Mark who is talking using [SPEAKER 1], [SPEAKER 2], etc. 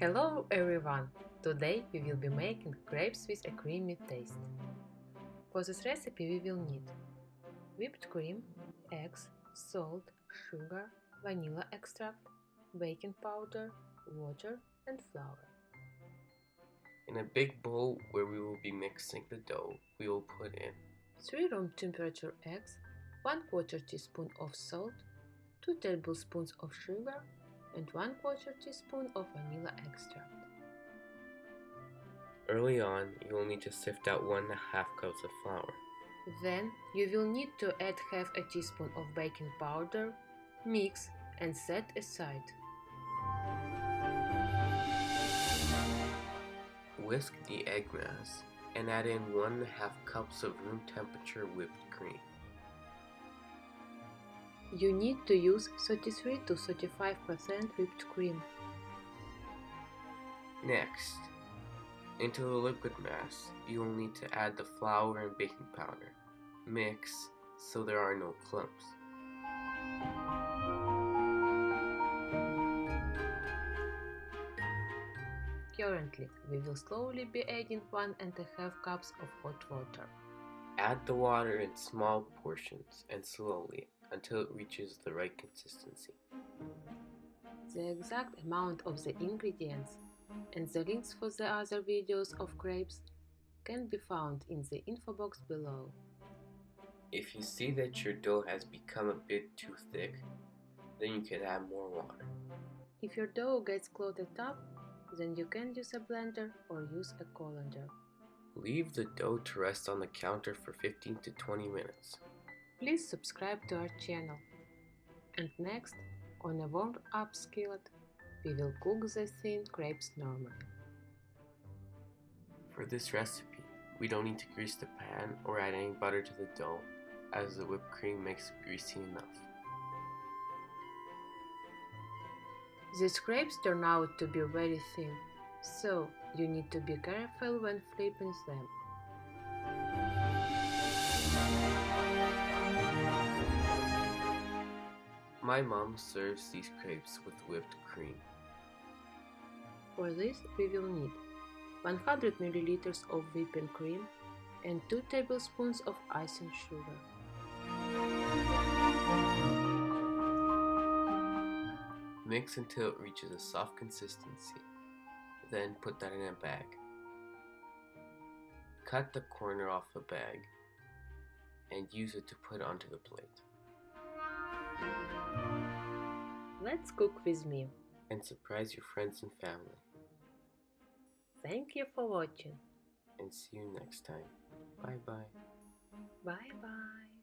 [SPEAKER 1] Hello everyone! Today we will be making crepes with a creamy taste. For this recipe we will need whipped cream, eggs, salt, sugar, vanilla extract, baking powder, water and flour.
[SPEAKER 2] In a big bowl where we will be mixing the dough, we will put in
[SPEAKER 1] 3 room temperature eggs, 1/4 teaspoon of salt, 2 tablespoons of sugar and 1/4 teaspoon of vanilla extract.
[SPEAKER 2] Early on, you will need to sift out 1.5 cups of flour.
[SPEAKER 1] Then you will need to add half a teaspoon of baking powder, mix and set aside.
[SPEAKER 2] Whisk the egg mass and add in 1.5 cups of room temperature whipped cream.
[SPEAKER 1] You need to use 33 to 35% whipped cream.
[SPEAKER 2] Next, into the liquid mass, you will need to add the flour and baking powder. Mix so there are no clumps.
[SPEAKER 1] Currently, we will slowly be adding 1.5 cups of hot water.
[SPEAKER 2] Add the water in small portions and slowly until it reaches the right consistency.
[SPEAKER 1] The exact amount of the ingredients and the links for the other videos of crepes can be found in the info box below.
[SPEAKER 2] If you see that your dough has become a bit too thick, then you can add more water.
[SPEAKER 1] If your dough gets clotted up, then you can use a blender or use a colander.
[SPEAKER 2] Leave the dough to rest on the counter for 15 to 20 minutes.
[SPEAKER 1] Please subscribe to our channel. And next, on a warmed up skillet, we will cook the thin crepes normally.
[SPEAKER 2] For this recipe, we don't need to grease the pan or add any butter to the dough, as the whipped cream makes it greasy enough.
[SPEAKER 1] These crepes turn out to be very thin, so you need to be careful when flipping them.
[SPEAKER 2] My mom serves these crepes with whipped cream.
[SPEAKER 1] For this, we will need 100 ml of whipping cream and 2 tablespoons of icing sugar.
[SPEAKER 2] Mix until it reaches a soft consistency, then put that in a bag. Cut the corner off the bag and use it to put onto the plate.
[SPEAKER 1] Let's cook with me.
[SPEAKER 2] And surprise your friends and family.
[SPEAKER 1] Thank you for watching.
[SPEAKER 2] And see you next time. Bye bye.
[SPEAKER 1] Bye bye.